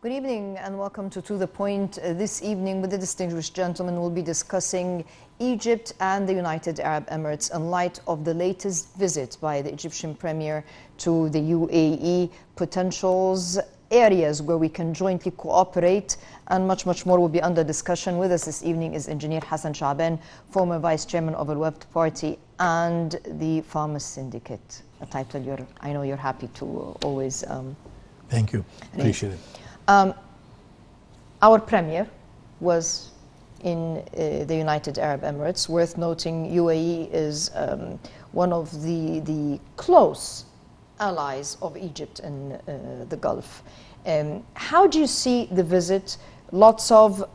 Good evening and welcome To The Point. This evening with the distinguished gentlemen, we'll be discussing Egypt and the United Arab Emirates in light of the latest visit by the Egyptian Premier to the UAE, potentials, areas where we can jointly cooperate, and much more will be under discussion. With us this evening is Engineer Hassan Shaban, former Vice Chairman of the Weft Party and the Farmers Syndicate, a title I know you're happy to always... Thank you, appreciate it. Our Premier was in the United Arab Emirates. Worth noting, UAE is one of the close allies of Egypt in the Gulf. How do you see the visit? Lots of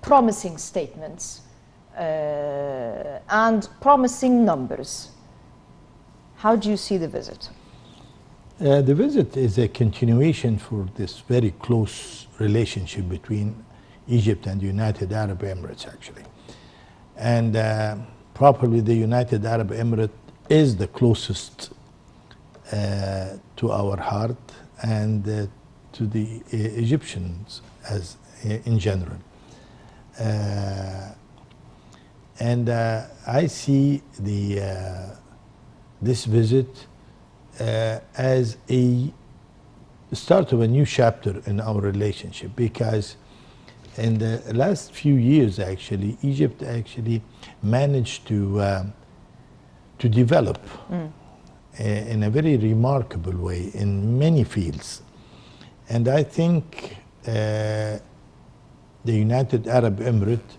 promising statements and promising numbers. How do you see the visit? The visit is a continuation for this very close relationship between Egypt and the United Arab Emirates, actually. And probably the United Arab Emirates is the closest to our heart and to the Egyptians as in general. I see this visit as a start of a new chapter in our relationship, because in the last few years, actually, Egypt actually managed to develop in a very remarkable way in many fields. And I think the United Arab Emirates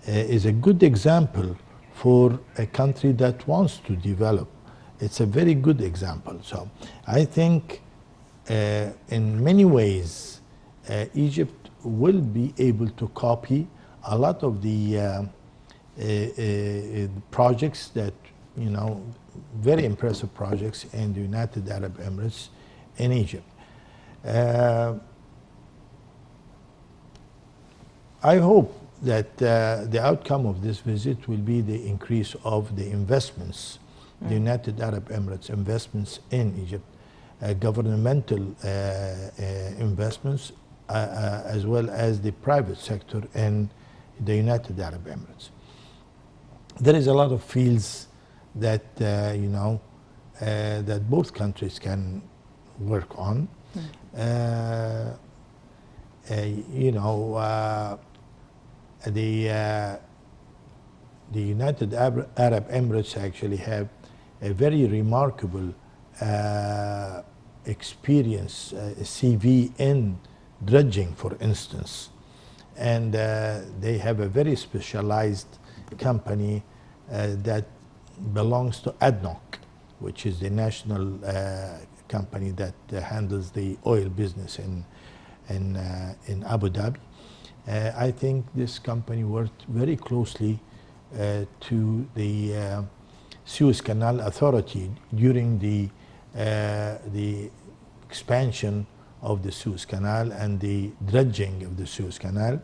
is a good example for a country that wants to develop. It's a very good example. So I think in many ways Egypt will be able to copy a lot of the projects that, very impressive projects in the United Arab Emirates in Egypt. I hope that the outcome of this visit will be the increase of the investments, the United Arab Emirates investments in Egypt, governmental investments, as well as the private sector in the United Arab Emirates. There is a lot of fields that, that both countries can work on. The United Arab Emirates actually have a very remarkable experience, CV in dredging, for instance. And they have a very specialized company that belongs to ADNOC, which is the national company that handles the oil business in Abu Dhabi. I think this company worked very closely to the Suez Canal Authority during the expansion of the Suez Canal and the dredging of the Suez Canal.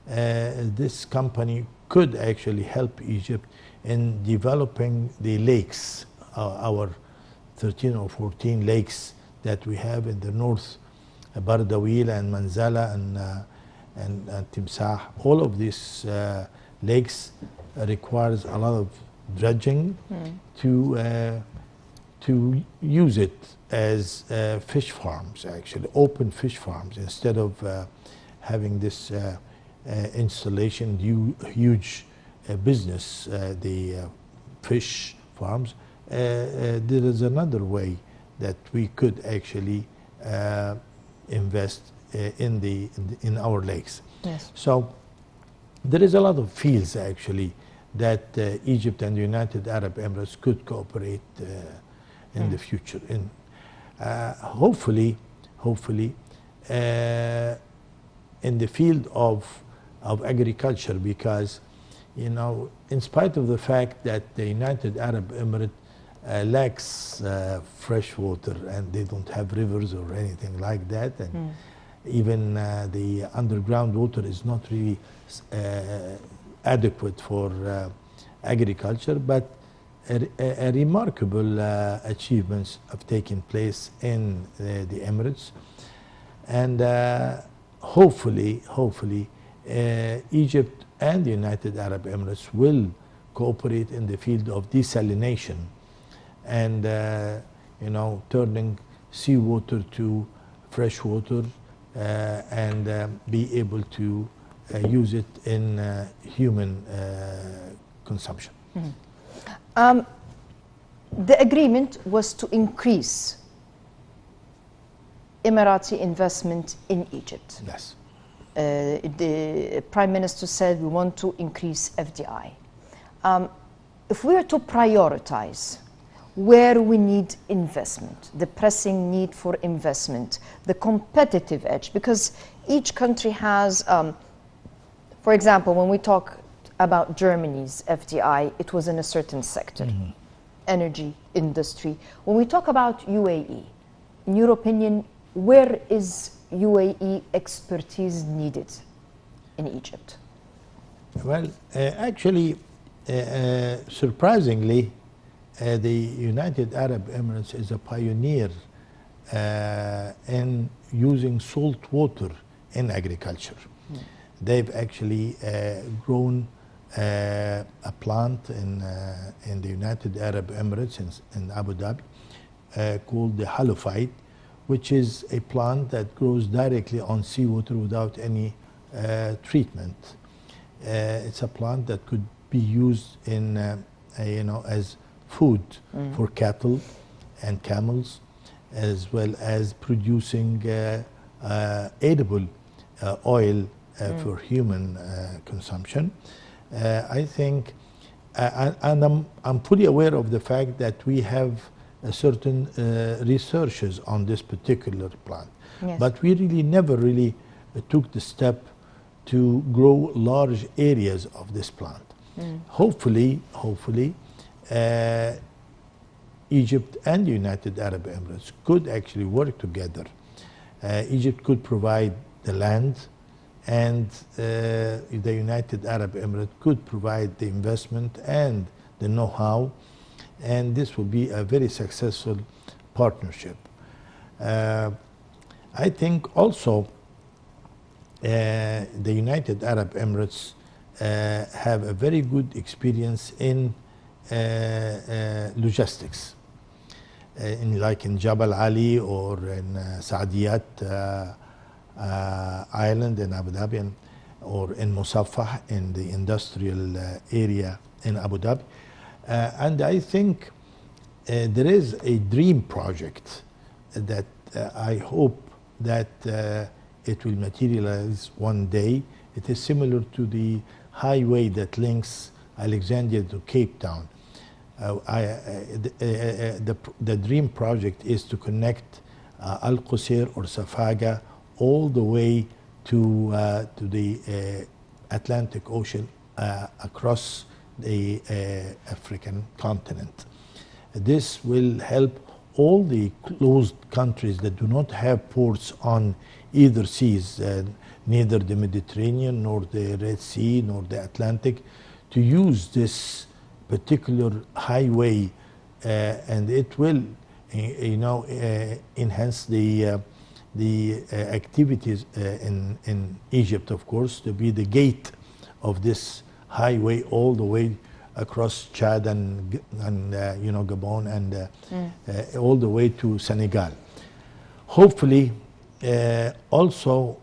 This company could actually help Egypt in developing the lakes, our 13 or 14 lakes that we have in the north, Bardawil and Manzala and Timsah. All of these lakes requires a lot of dredging to use it as fish farms, actually open fish farms, instead of having this installation huge business, the fish farms. There is another way that we could actually invest in our lakes. Yes. So there is a lot of fields actually that Egypt and the United Arab Emirates could cooperate in the future. In hopefully, in the field of agriculture, because in spite of the fact that the United Arab Emirates lacks fresh water and they don't have rivers or anything like that, and even the underground water is not really adequate for agriculture, but a remarkable achievements have taken place in the Emirates. And hopefully, Egypt and the United Arab Emirates will cooperate in the field of desalination and turning seawater to fresh water and be able to use it in human consumption. Mm-hmm. The agreement was to increase Emirati investment in Egypt. Yes. The Prime Minister said we want to increase FDI. If we are to prioritize where we need investment, the pressing need for investment, the competitive edge, because each country has, for example, when we talk about Germany's FDI, it was in a certain sector, mm-hmm. energy, industry. When we talk about UAE, in your opinion, where is UAE expertise needed in Egypt? Well, actually, surprisingly, the United Arab Emirates is a pioneer in using salt water in agriculture. Mm. They've actually grown a plant in the United Arab Emirates in Abu Dhabi called the halofite, which is a plant that grows directly on seawater without any treatment. It's a plant that could be used in, as food for cattle and camels, as well as producing edible oil for human consumption. I think, and I'm fully aware of the fact that we have certain researches on this particular plant, yes. But we really never took the step to grow large areas of this plant. Mm. Hopefully, Egypt and the United Arab Emirates could actually work together. Egypt could provide the land, and the United Arab Emirates could provide the investment and the know-how, and this will be a very successful partnership. I think also the United Arab Emirates have a very good experience in logistics, like in Jabal Ali or in Saadiyat Island in Abu Dhabi, or in Musaffah in the industrial area in Abu Dhabi. And I think there is a dream project that I hope that it will materialize one day. It is similar to the highway that links Alexandria to Cape Town. The dream project is to connect Al Qusayr or Safaga all the way to the Atlantic Ocean across the African continent. This will help all the closed countries that do not have ports on either seas, neither the Mediterranean nor the Red Sea nor the Atlantic, to use this particular highway, and it will enhance the activities in Egypt, of course, to be the gate of this highway all the way across Chad and Gabon and all the way to Senegal. Hopefully, also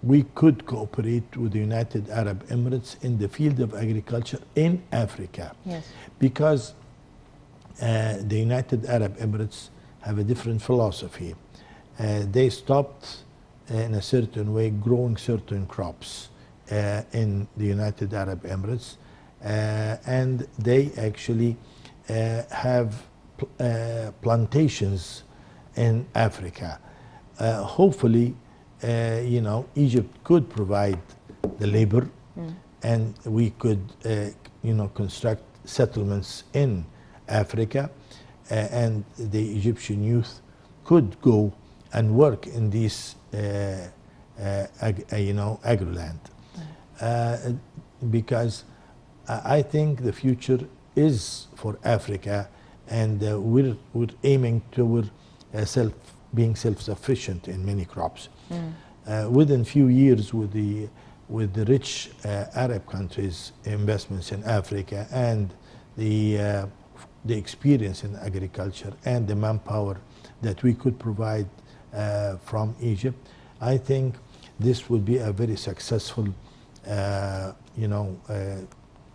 we could cooperate with the United Arab Emirates in the field of agriculture in Africa. Yes. Because the United Arab Emirates have a different philosophy. They stopped in a certain way growing certain crops in the United Arab Emirates, and they actually have plantations in Africa. Hopefully, Egypt could provide the labor, and we could, construct settlements in Africa, and the Egyptian youth could go and work in these, agri-land. Because I think the future is for Africa, and we're aiming toward being self-sufficient in many crops. Within few years, with the rich Arab countries' investments in Africa and the experience in agriculture and the manpower that we could provide from Egypt, I think this would be a very successful,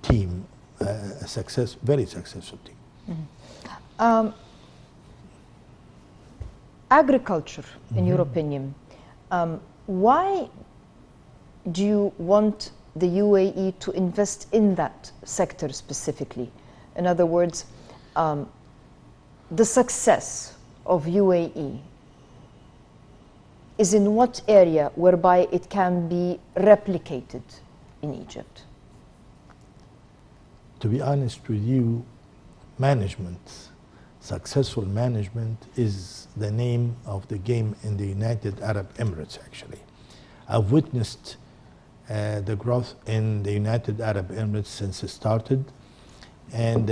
team, very successful team. Agriculture, in your opinion, why do you want the UAE to invest in that sector specifically? In other words, the success of UAE is in what area whereby it can be replicated in Egypt? To be honest with you, management, successful management is the name of the game in the United Arab Emirates, actually. I've witnessed the growth in the United Arab Emirates since it started, and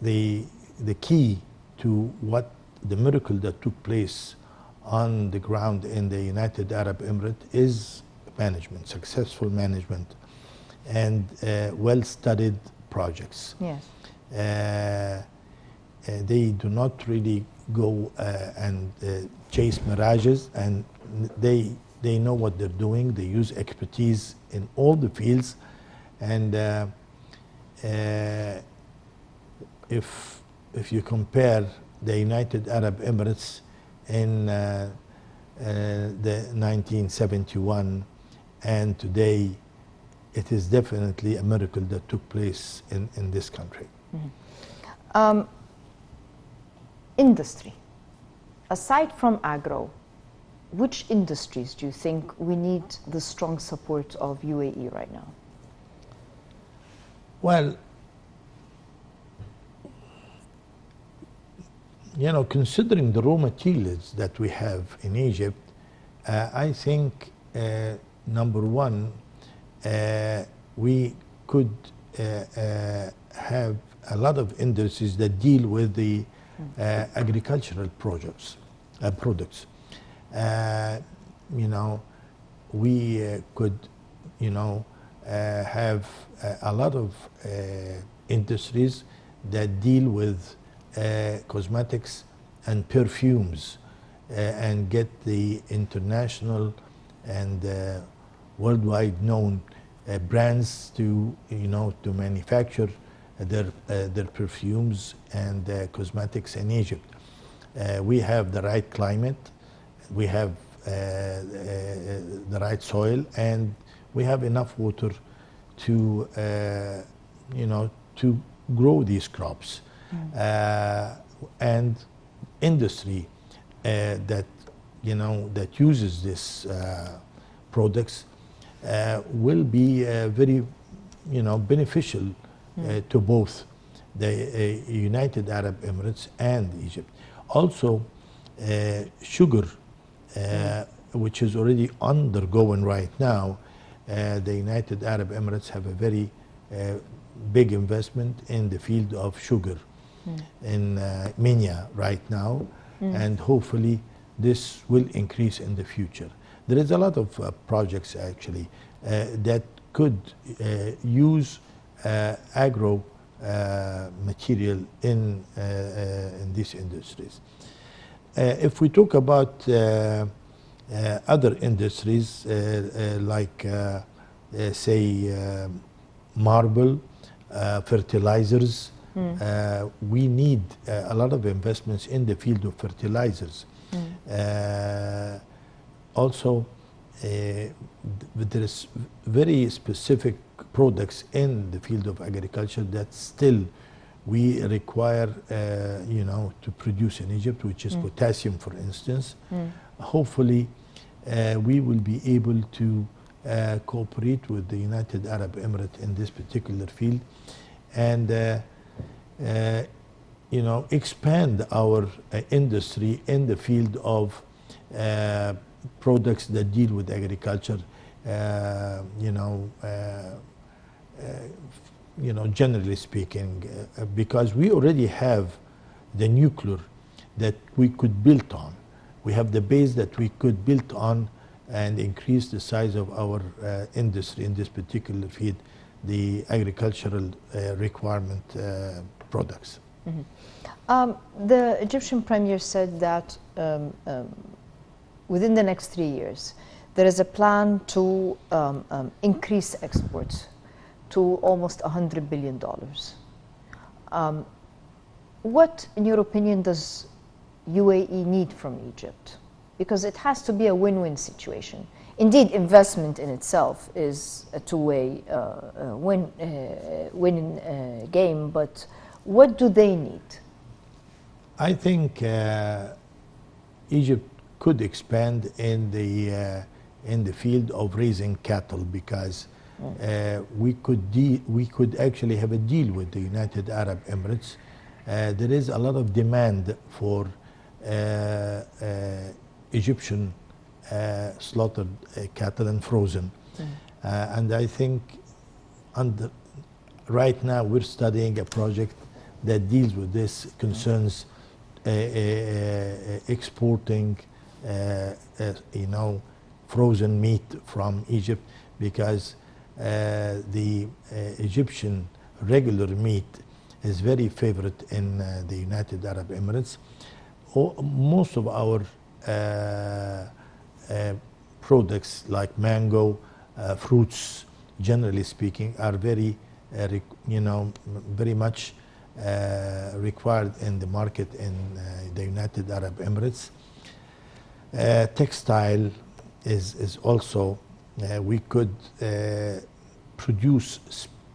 the key to what the miracle that took place on the ground in the United Arab Emirates is management, successful management, and well-studied projects. Yes. They do not really go and chase mirages, and they know what they're doing. They use expertise in all the fields, and if you compare the United Arab Emirates in the 1971 and today, it is definitely a miracle that took place in this country. Industry. Aside from agro, which industries do you think we need the strong support of UAE right now? Well, considering the raw materials that we have in Egypt, I think number one, we could have a lot of industries that deal with the agricultural products. We could, have a lot of industries that deal with cosmetics and perfumes and get the international and worldwide known brands to manufacture their perfumes and cosmetics in Egypt. We have the right climate, we have the right soil, and we have enough water to to grow these crops. And industry that uses these products will be very beneficial to both the United Arab Emirates and Egypt. Also, sugar, which is already undergoing right now. The United Arab Emirates have a very big investment in the field of sugar in Minya right now, and hopefully this will increase in the future. There is a lot of projects actually that could use agro material in these industries. If we talk about other industries like say marble, fertilizers, we need a lot of investments in the field of fertilizers. Also, there is very specific products in the field of agriculture that still we require, to produce in Egypt, which is potassium, for instance. Hopefully, we will be able to cooperate with the United Arab Emirates in this particular field, and expand our industry in the field of products that deal with agriculture. Generally speaking, because we already have the nuclear that we could build on. We have the base that we could build on and increase the size of our industry in this particular field, the agricultural requirement products. The Egyptian premier said that within the next 3 years, there is a plan to increase exports to almost $100 billion. What, in your opinion, does UAE need from Egypt? Because it has to be a win-win situation. Indeed, investment in itself is a two-way winning game, but what do they need? I think Egypt could expand in the field of raising cattle, because we could actually have a deal with the United Arab Emirates. There is a lot of demand for Egyptian slaughtered cattle and frozen. And I think right now we're studying a project that deals with this, concerns exporting frozen meat from Egypt, because the Egyptian regular meat is very favorite in the United Arab Emirates. Most of our products like mango, fruits, generally speaking, are very, very much required in the market in the United Arab Emirates. Textile is also, we could produce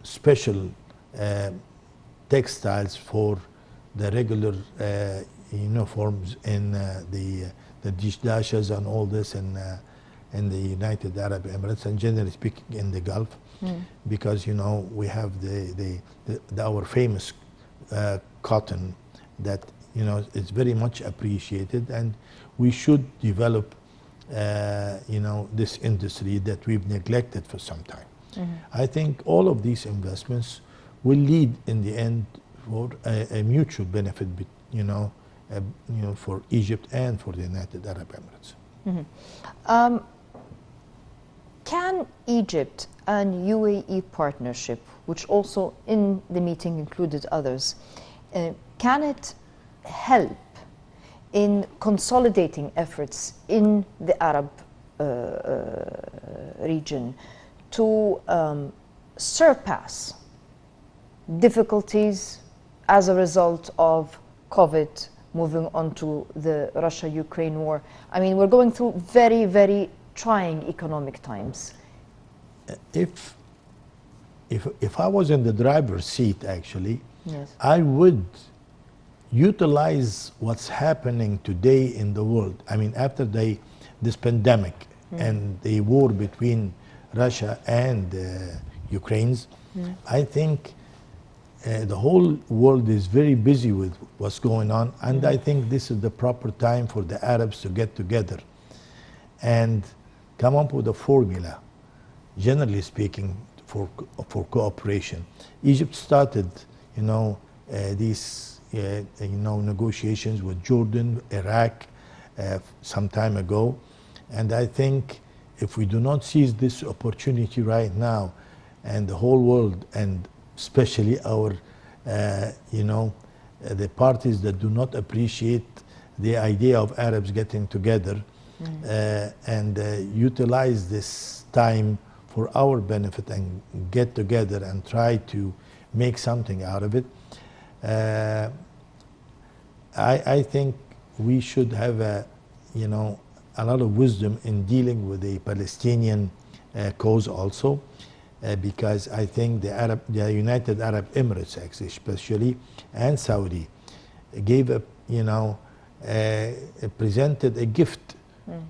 special textiles for the regular uniforms in the dishdashas and all this in the United Arab Emirates, and generally speaking in the Gulf, because we have our famous cotton that is very much appreciated, and we should develop this industry that we've neglected for some time. I think all of these investments will lead in the end for a mutual benefit, for Egypt and for the United Arab Emirates. Can Egypt and UAE partnership, which also in the meeting included others, can it help in consolidating efforts in the Arab region to surpass difficulties as a result of COVID, moving on to the Russia-Ukraine war? I mean, we're going through very, very trying economic times. If I was in the driver's seat, actually, yes, I would utilize what's happening today in the world. I mean, after this pandemic and the war between Russia and Ukraine, I think the whole world is very busy with what's going on, and I think this is the proper time for the Arabs to get together and come up with a formula, generally speaking, for cooperation. Egypt started, these negotiations with Jordan, Iraq, some time ago, and I think if we do not seize this opportunity right now, and the whole world, and especially our, the parties that do not appreciate the idea of Arabs getting together and utilize this time for our benefit and get together and try to make something out of it, I think we should have a lot of wisdom in dealing with the Palestinian cause also, because I think the United Arab Emirates, actually, especially, and Saudi, gave presented a gift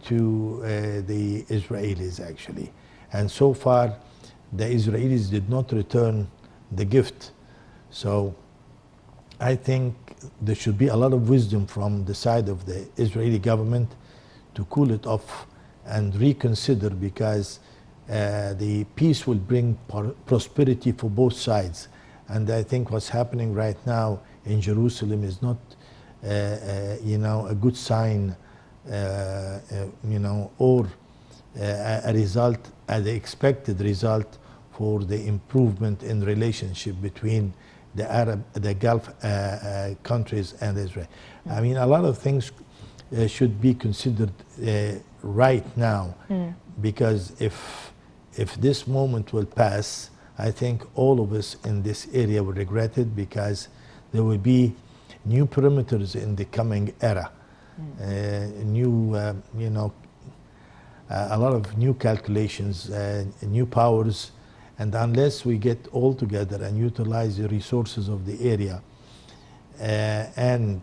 to the Israelis, actually, and so far the Israelis did not return the gift. So I think there should be a lot of wisdom from the side of the Israeli government to cool it off and reconsider, because the peace will bring prosperity for both sides. And I think what's happening right now in Jerusalem is not a good sign, or a result, the expected result for the improvement in relationship between the Gulf countries and Israel. I mean, a lot of things should be considered right now, because if this moment will pass, I think all of us in this area will regret it, because there will be new perimeters in the coming era, a lot of new calculations, new powers, and unless we get all together and utilize the resources of the area, and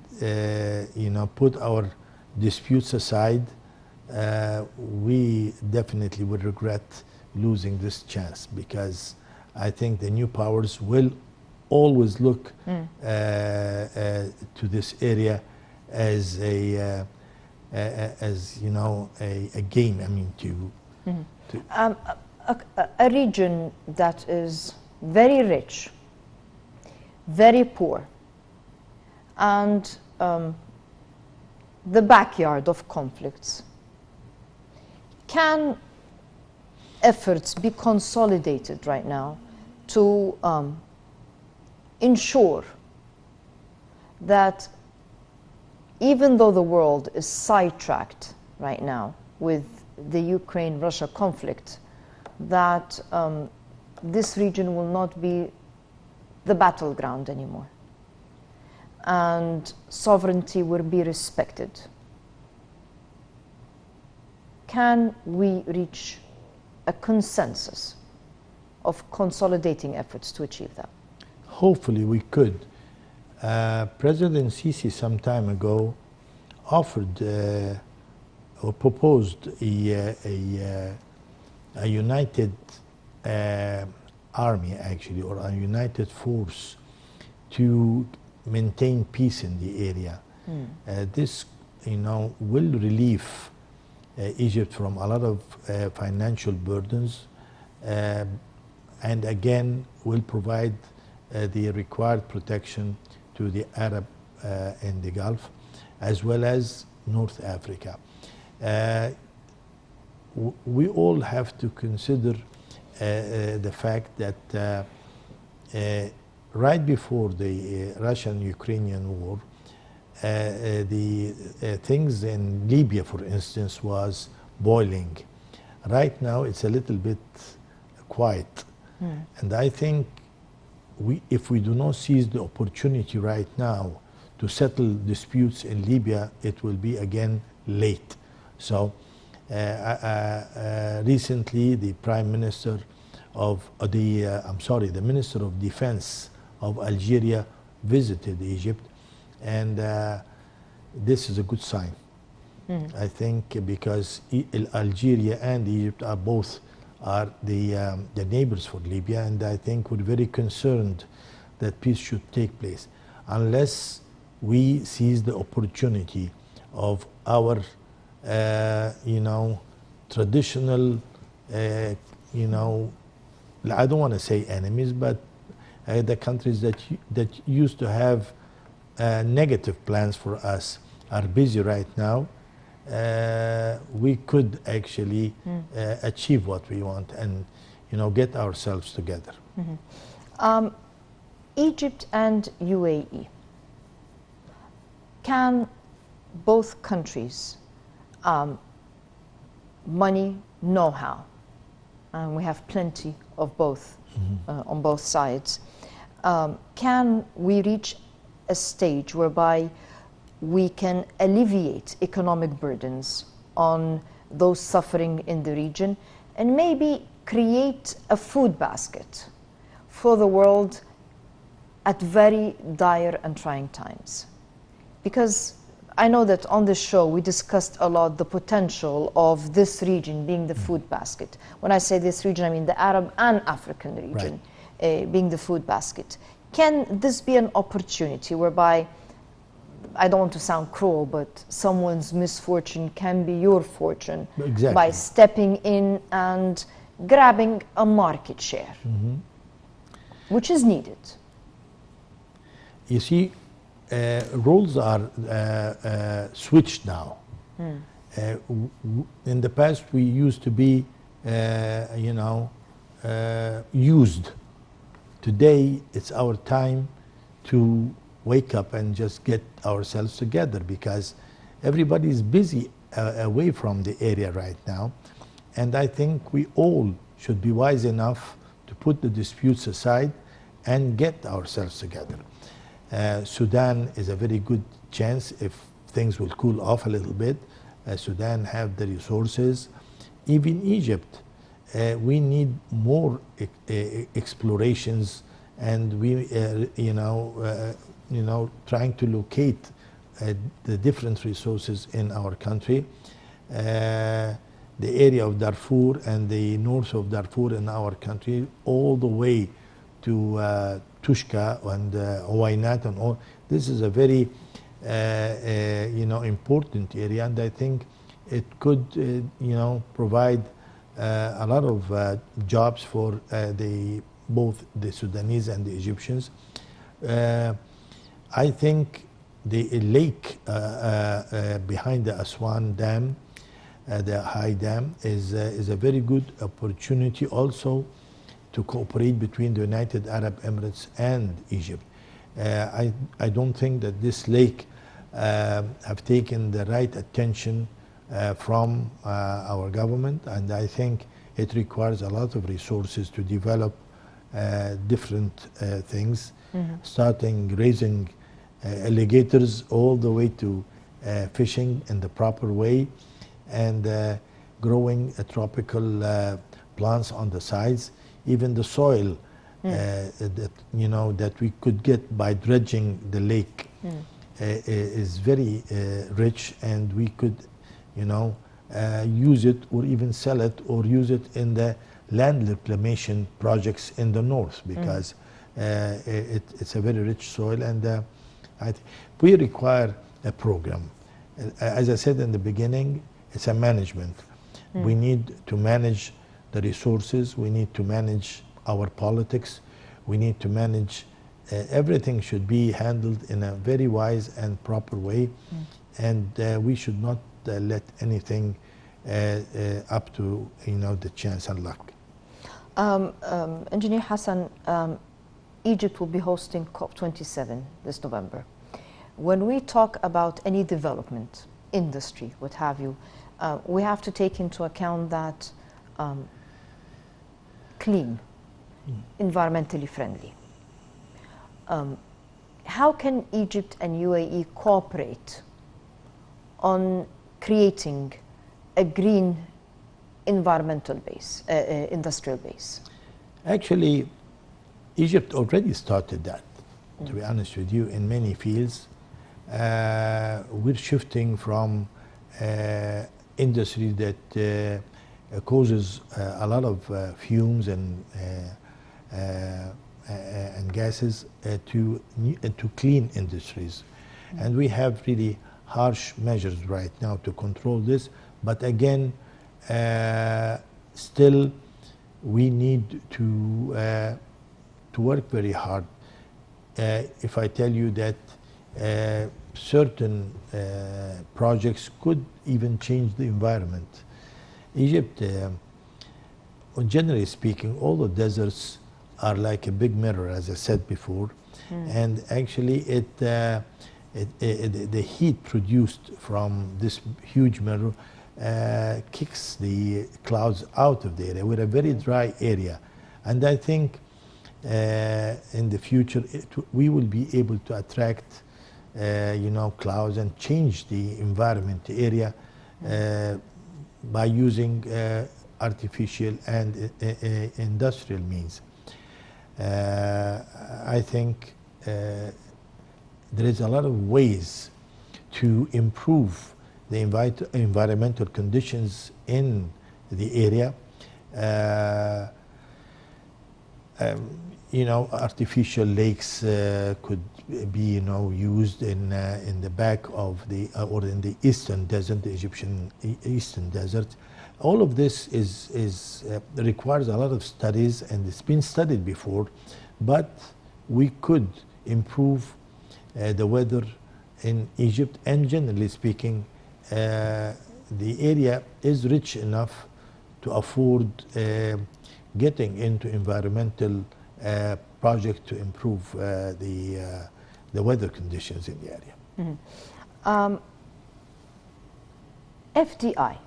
put our disputes aside, we definitely would regret losing this chance, because I think the new powers will always look to this area as a game. I mean, a region that is very rich, very poor, and the backyard of conflicts. Can efforts be consolidated right now to ensure that, even though the world is sidetracked right now with the Ukraine-Russia conflict, that this region will not be the battleground anymore, and sovereignty will be respected? Can we reach a consensus of consolidating efforts to achieve that? Hopefully we could. President Sisi some time ago offered or proposed a united army, actually, or a united force to maintain peace in the area. This, will relieve Egypt from a lot of financial burdens, and again will provide the required protection to the Arab in the Gulf, as well as North Africa. We all have to consider the fact that right before the Russian-Ukrainian war, the things in Libya, for instance, was boiling. Right now it's a little bit quiet. And I think if we do not seize the opportunity right now to settle disputes in Libya, it will be again late. So recently the Prime Minister of the Minister of Defense of Algeria visited Egypt, and this is a good sign. I think, because Algeria and Egypt are both the neighbors for Libya, and I think we're very concerned that peace should take place. Unless we seize the opportunity of our, traditional, I don't want to say enemies, but the countries that used to have negative plans for us are busy right now. We could actually achieve what we want and get ourselves together. Egypt and UAE, can both countries, money, know-how, and we have plenty of both on both sides, can we reach a stage whereby we can alleviate economic burdens on those suffering in the region, and maybe create a food basket for the world at very dire and trying times? Because I know that on this show we discussed a lot the potential of this region being the food basket. When I say this region, I mean the Arab and African region, being the food basket. Can this be an opportunity whereby, I don't want to sound cruel, but someone's misfortune can be your fortune, by stepping in and grabbing a market share, which is needed? You see, roles are switched now. In the past, we used to be, used. Today, it's our time to wake up and just get ourselves together, because everybody is busy away from the area right now. And I think we all should be wise enough to put the disputes aside and get ourselves together. Sudan is a very good chance if things will cool off a little bit. Sudan have the resources. Even Egypt, we need more explorations, and we, trying to locate the different resources in our country. The area of Darfur and the north of Darfur in our country, all the way to Tushka and Huwainat and all. This is a very important area, and I think it could provide a lot of jobs for both the Sudanese and the Egyptians. I think the lake behind the Aswan Dam, the high dam, is a very good opportunity also to cooperate between the United Arab Emirates and Egypt. I don't think that this lake have taken the right attention from our government, and I think it requires a lot of resources to develop different things, starting raising alligators all the way to fishing in the proper way, and growing tropical plants on the sides. Even the soil that we could get by dredging the lake is very rich, and we could use it, or even sell it, or use it in the land reclamation projects in the north, because it's a very rich soil, and we require a program. As I said in the beginning, it's a management. We need to manage the resources, we need to manage our politics, we need to manage everything should be handled in a very wise and proper way, and we should not let anything up to the chance and luck. Engineer Hassan, Egypt will be hosting COP27 this November. When we talk about any development, industry, what have you, we have to take into account that clean, environmentally friendly. How can Egypt and UAE cooperate on creating a green environmental base, industrial base? Actually, Egypt already started that, to be honest with you, in many fields. We're shifting from industry that causes a lot of fumes and gases to clean industries. And we have really harsh measures right now to control this. But again, still we need to work very hard. If I tell you that certain projects could even change the environment. Egypt, generally speaking, all the deserts are like a big mirror, as I said before, and actually the heat produced from this huge mirror kicks the clouds out of the area. We're a very dry area, and I think in the future we will be able to attract clouds and change the environment, the area, by using artificial and industrial means. I think there is a lot of ways to improve the environmental conditions in the area. Artificial lakes could be used in the back of the or in the eastern desert, the Egyptian eastern desert. All of this requires a lot of studies, and it's been studied before, but we could improve the weather in Egypt, and generally speaking, the area is rich enough to afford getting into environmental projects to improve the weather conditions in the area. Mm-hmm. FDI,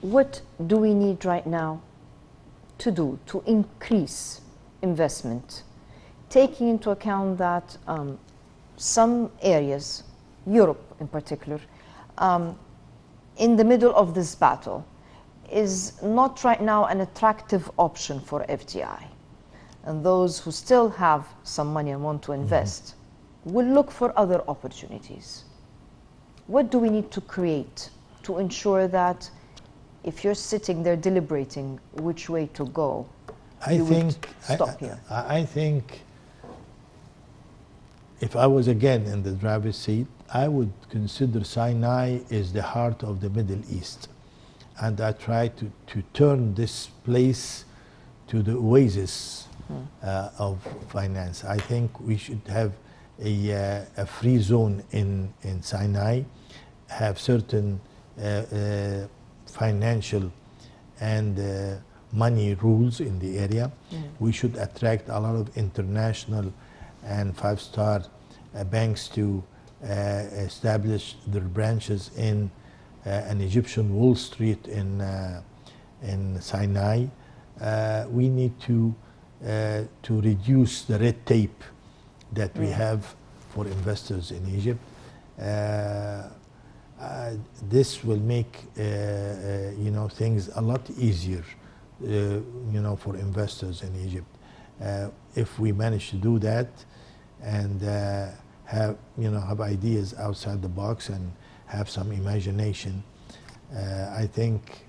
what do we need right now to do to increase investment, taking into account that some areas, Europe in particular, in the middle of this battle, is not right now an attractive option for FDI. And those who still have some money and want to invest will look for other opportunities. What do we need to create to ensure that if you're sitting there deliberating which way to go, you would stop here? I think if I was again in the driver's seat, I would consider Sinai is the heart of the Middle East. And I try to turn this place to the oasis of finance. I think we should have a free zone in Sinai, have certain financial and money rules in the area. We should attract a lot of international and five-star banks to establish their branches in an Egyptian Wall Street in Sinai. We need to reduce the red tape that we have for investors in Egypt. This will make things a lot easier, for investors in Egypt. If we manage to do that and have ideas outside the box and have some imagination, I think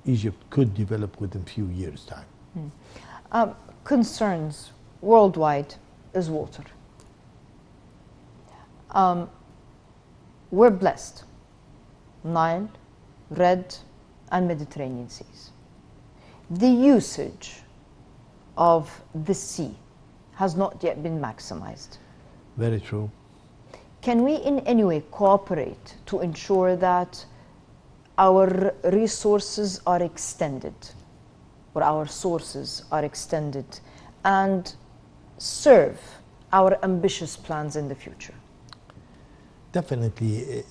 Egypt could develop within a few years' time. Concerns worldwide is water. We're blessed. Nile, Red, and Mediterranean seas. The usage of the sea has not yet been maximized. Very true. Can we in any way cooperate to ensure that our resources are extended, or our sources are extended, and serve our ambitious plans in the future? Definitely.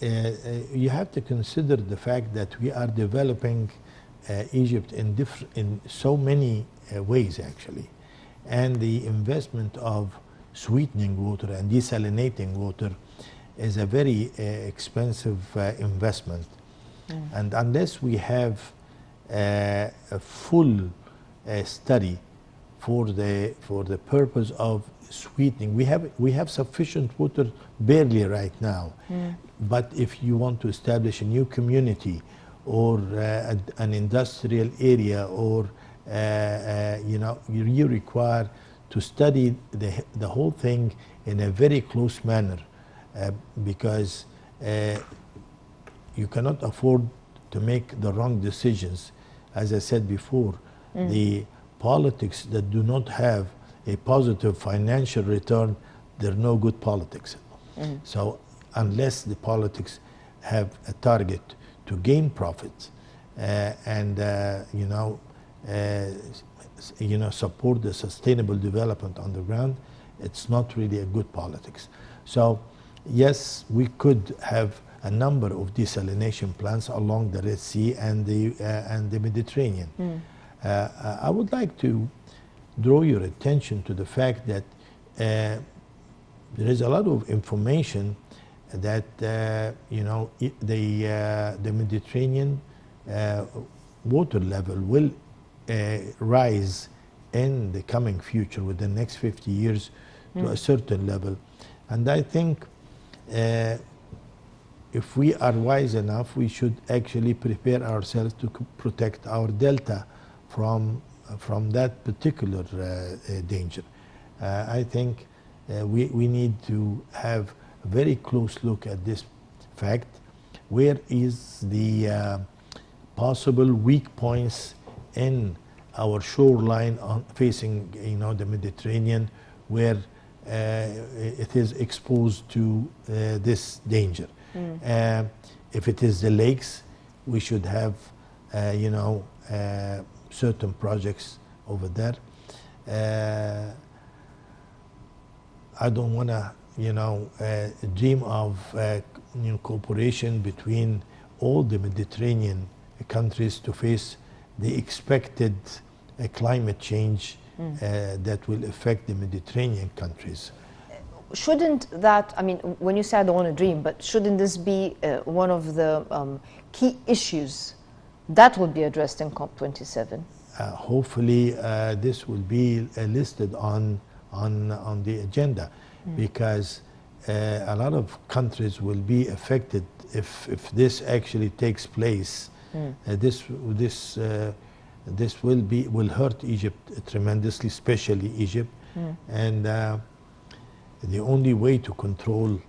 You have to consider the fact that we are developing Egypt in so many ways, actually. And the investment of sweetening water and desalinating water is a very expensive investment. And unless we have a full study for the purpose of sweetening, we have sufficient water barely right now. But if you want to establish a new community or an industrial area, or you require to study the whole thing in a very close manner, because you cannot afford to make the wrong decisions. As I said before, the politics that do not have a positive financial return, they're no good politics. So unless the politics have a target to gain profits and support the sustainable development on the ground, it's not really a good politics. So yes, we could have a number of desalination plants along the Red Sea and the Mediterranean. I would like to draw your attention to the fact that there is a lot of information that the Mediterranean water level will rise in the coming future, within the next 50 years, to a certain level. And I think if we are wise enough, we should actually prepare ourselves to protect our delta from that particular danger. I think we need to have a very close look at this fact. Where is the possible weak points in our shoreline facing the Mediterranean, where it is exposed to this danger. If it is the lakes, we should have, certain projects over there. I don't want to, dream of cooperation between all the Mediterranean countries to face the expected climate change that will affect the Mediterranean countries. Shouldn't that, I mean, when you say I don't want to dream, but shouldn't this be one of the key issues that will be addressed in COP27? Hopefully, this will be listed on the agenda, because a lot of countries will be affected if this actually takes place. This will hurt Egypt tremendously, especially Egypt, and the only way to control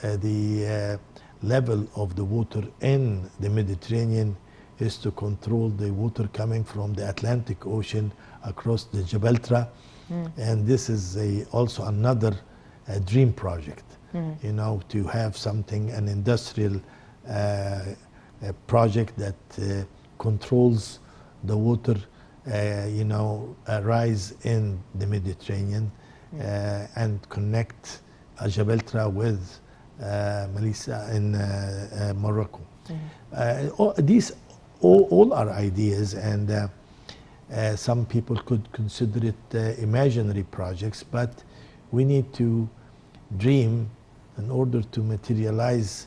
the level of the water in the Mediterranean is to control the water coming from the Atlantic Ocean across the Gibraltar. And this is also another dream project, to have something, an industrial project that controls the water, rise in the Mediterranean and connect Gibraltar with Melissa in Morocco. These all are ideas, and some people could consider it imaginary projects, but we need to dream in order to materialize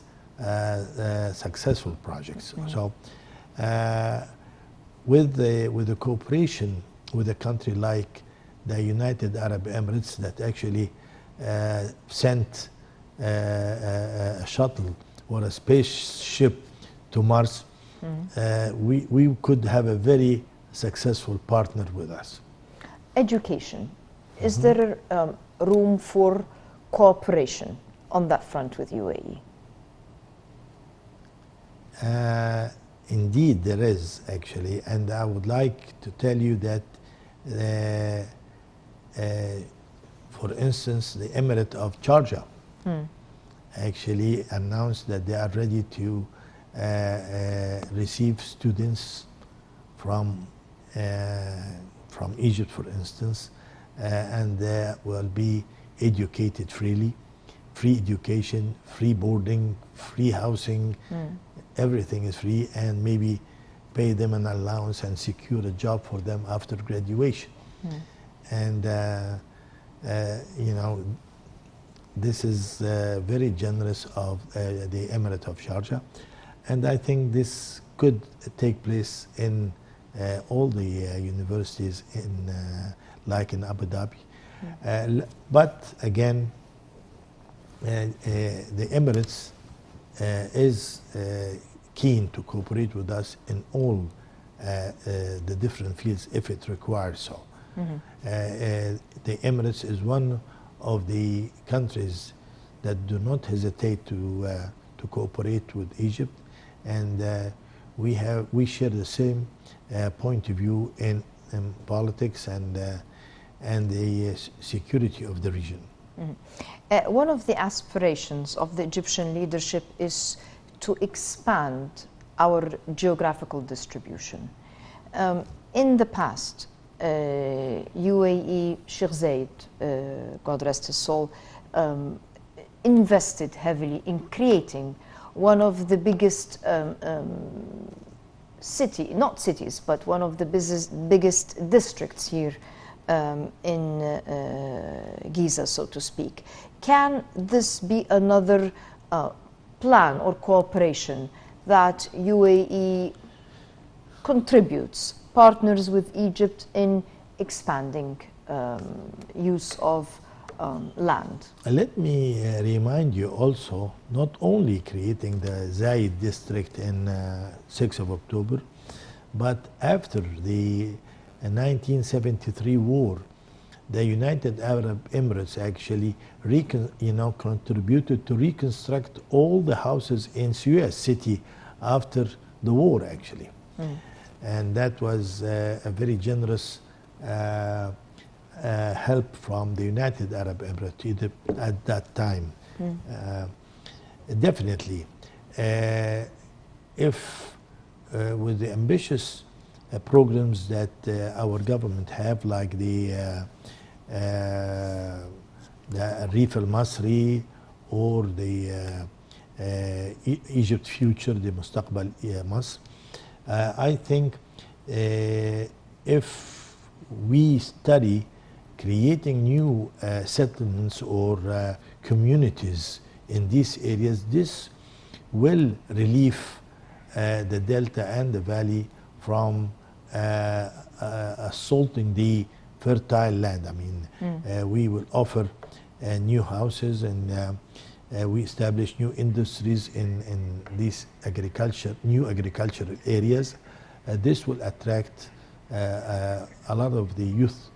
successful projects. So with the cooperation with a country like the United Arab Emirates, that actually sent a shuttle or a spaceship to Mars, we could have a very successful partner with us. Education. Is there room for cooperation on that front with UAE? Indeed, there is, actually, and I would like to tell you that, for instance, the Emirate of Sharjah actually announced that they are ready to receive students from Egypt, for instance, and they will be educated freely, free education, free boarding, free housing, everything is free, and maybe pay them an allowance and secure a job for them after graduation. And this is very generous of the Emirate of Sharjah, and I think this could take place in all the universities like in Abu Dhabi. But again, the Emirates is keen to cooperate with us in all the different fields if it requires so. The Emirates is one of the countries that do not hesitate to cooperate with Egypt, and we share the same point of view in politics and the security of the region. One of the aspirations of the Egyptian leadership is to expand our geographical distribution. In the past, UAE, Sheikh Zayed, God rest his soul, invested heavily in creating one of the biggest not cities, but one of the biggest districts here in Giza, so to speak. Can this be another plan or cooperation that UAE contributes, partners with Egypt in expanding use of land? Let me remind you also, not only creating the Zayed district in 6th of October, but after the 1973 war, the United Arab Emirates actually contributed to reconstruct all the houses in Suez city after the war, actually. And that was a very generous help from the United Arab Emirates, Egypt, at that time. Definitely, if with the ambitious programs that our government have, like the Reef al-Masri or the Egypt Future, the Mustaqbal Masr, I think if we study creating new settlements or communities in these areas, this will relieve the delta and the valley from assaulting the fertile land. I mean, we will offer new houses, and we establish new industries in these new agricultural areas. This will attract a lot of the youth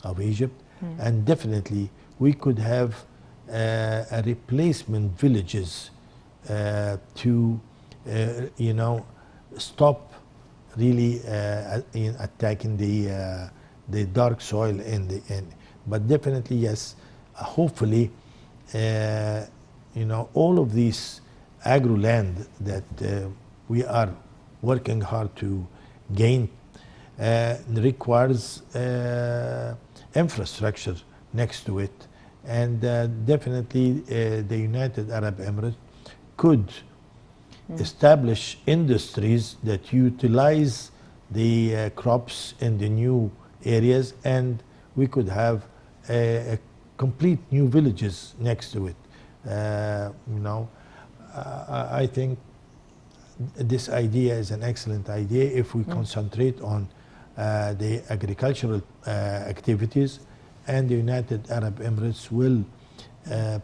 of Egypt, and definitely we could have a replacement villages to stop really in attacking the dark soil in the end. But definitely, yes, hopefully, all of these agro land that we are working hard to gain requires infrastructure next to it, and definitely the United Arab Emirates could establish industries that utilize the crops in the new areas, and we could have a complete new villages next to it. I think this idea is an excellent idea if we concentrate on the agricultural activities, and the United Arab Emirates will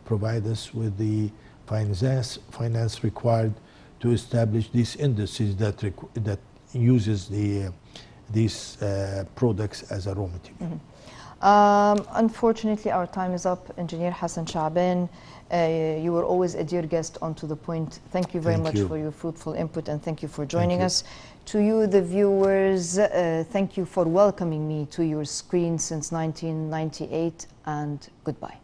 provide us with the finance required to establish these industries that uses these products as a raw material. Unfortunately, our time is up. Engineer Hassan Shaban, you were always a dear guest on To The Point. Thank you very much for your fruitful input, and thank you for joining us. To you, the viewers, thank you for welcoming me to your screen since 1998, and goodbye.